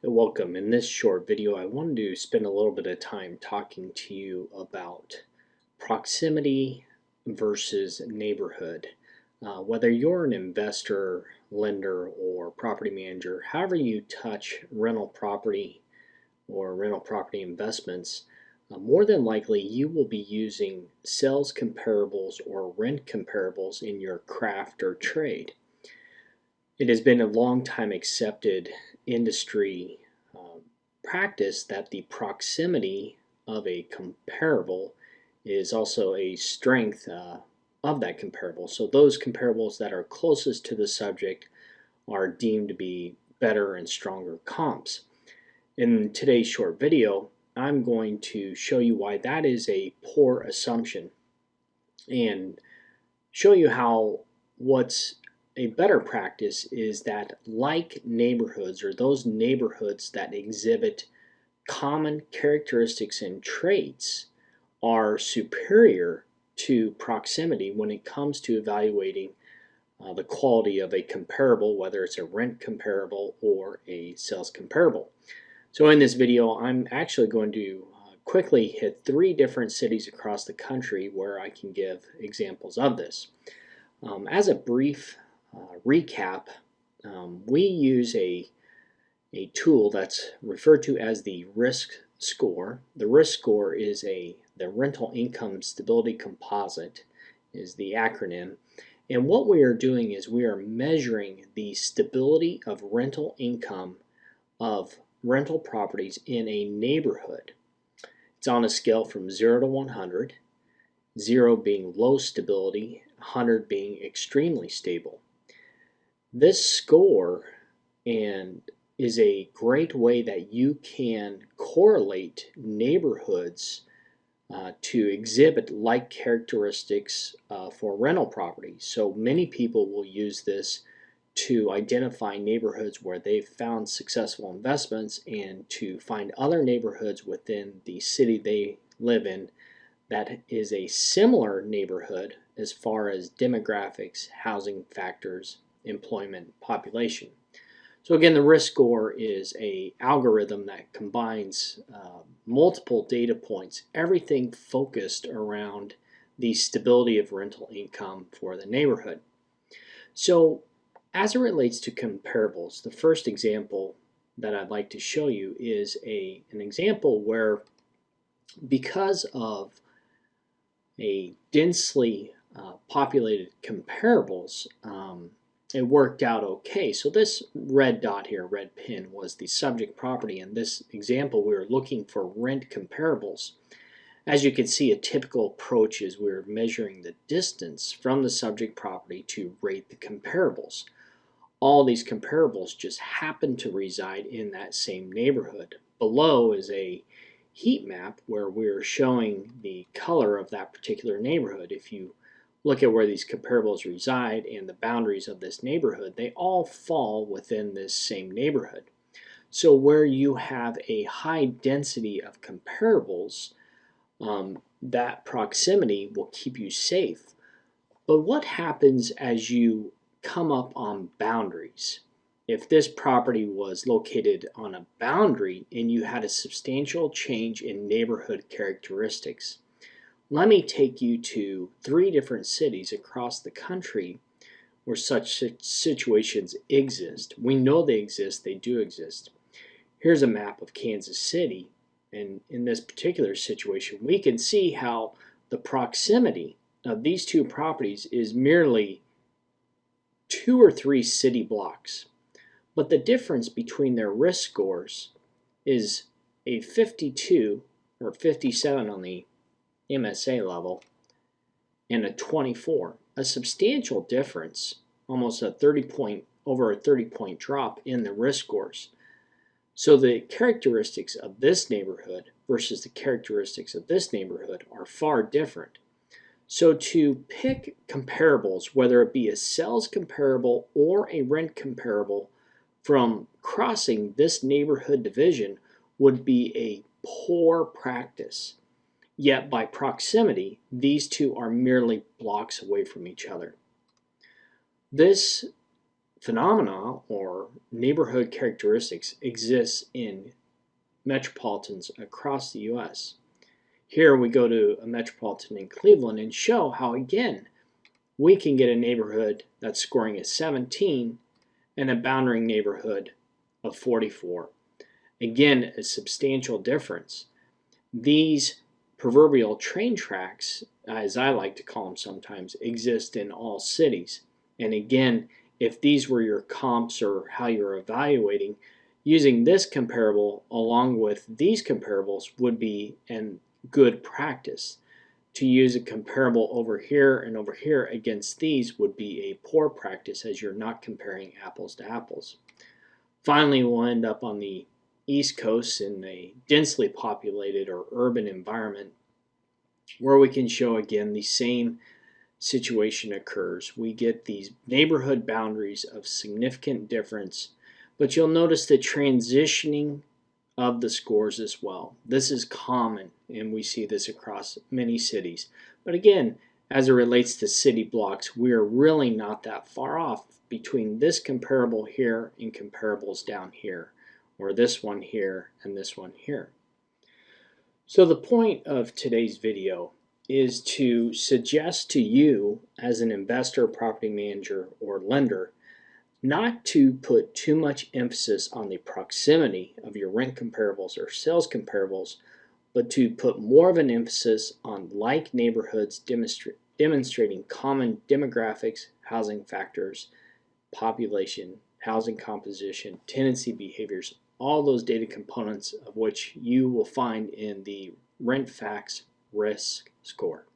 Welcome. In this short video, I wanted to spend a little bit of time talking to you about proximity versus neighborhood. Whether you're an investor, lender, or property manager, however you touch rental property or rental property investments, more than likely you will be using sales comparables or rent comparables in your craft or trade. It has been a long time accepted industry practice that the proximity of a comparable is also a strength of that comparable. So those comparables that are closest to the subject are deemed to be better and stronger comps. In today's short video, I'm going to show you why that is a poor assumption and show you how what's a better practice is that like neighborhoods, or those neighborhoods that exhibit common characteristics and traits, are superior to proximity when it comes to evaluating the quality of a comparable, whether it's a rent comparable or a sales comparable. So in this video, I'm actually going to quickly hit 3 different cities across the country where I can give examples of this. As a brief recap, we use a tool that's referred to as the risk score. The risk score is the rental income stability composite is the acronym. And what we are doing is we are measuring the stability of rental income of rental properties in a neighborhood. It's on a scale from 0 to 100, 0 being low stability, 100 being extremely stable. This score is a great way that you can correlate neighborhoods to exhibit like characteristics for rental properties. So many people will use this to identify neighborhoods where they've found successful investments and to find other neighborhoods within the city they live in that is a similar neighborhood as far as demographics, housing factors, employment, population. So again, the risk score is an algorithm that combines multiple data points, everything focused around the stability of rental income for the neighborhood. So as it relates to comparables, the first example that I'd like to show you is an example where, because of a densely populated comparables, it worked out okay. So this red dot here, red pin, was the subject property. In this example, we were looking for rent comparables. As you can see, a typical approach is we're measuring the distance from the subject property to rate the comparables. All these comparables just happen to reside in that same neighborhood. Below is a heat map where we're showing the color of that particular neighborhood. If you look at where these comparables reside and the boundaries of this neighborhood, they all fall within this same neighborhood. So where you have a high density of comparables, that proximity will keep you safe. But what happens as you come up on boundaries? If this property was located on a boundary and you had a substantial change in neighborhood characteristics, let me take you to 3 different cities across the country where such situations exist. We know they exist, they do exist. Here's a map of Kansas City, and in this particular situation, we can see how the proximity of these 2 properties is merely 2 or 3 city blocks. But the difference between their risk scores is a 52 or 57 on the MSA level and a 24, a substantial difference, almost over a 30-point drop in the risk scores. So the characteristics of this neighborhood versus the characteristics of this neighborhood are far different. So to pick comparables, whether it be a sales comparable or a rent comparable, from crossing this neighborhood division would be a poor practice. Yet by proximity, these 2 are merely blocks away from each other. This phenomena or neighborhood characteristics exists in metropolitans across the U.S. Here we go to a metropolitan in Cleveland and show how, again, we can get a neighborhood that's scoring a 17 and a boundary neighborhood of 44. Again, a substantial difference. These proverbial train tracks, as I like to call them sometimes, exist in all cities. And again, if these were your comps or how you're evaluating, using this comparable along with these comparables would be an good practice. To use a comparable over here and over here against these would be a poor practice, as you're not comparing apples to apples. Finally, we'll end up on the East Coast in a densely populated or urban environment where we can show again the same situation occurs. We get these neighborhood boundaries of significant difference, but you'll notice the transitioning of the scores as well. This is common, and we see this across many cities. But again, as it relates to city blocks, we are really not that far off between this comparable here and comparables down here, or this one here and this one here. So the point of today's video is to suggest to you as an investor, property manager, or lender not to put too much emphasis on the proximity of your rent comparables or sales comparables, but to put more of an emphasis on like neighborhoods demonstrating common demographics, housing factors, population, housing composition, tenancy behaviors, all those data components of which you will find in the Rent Facts Risk Score.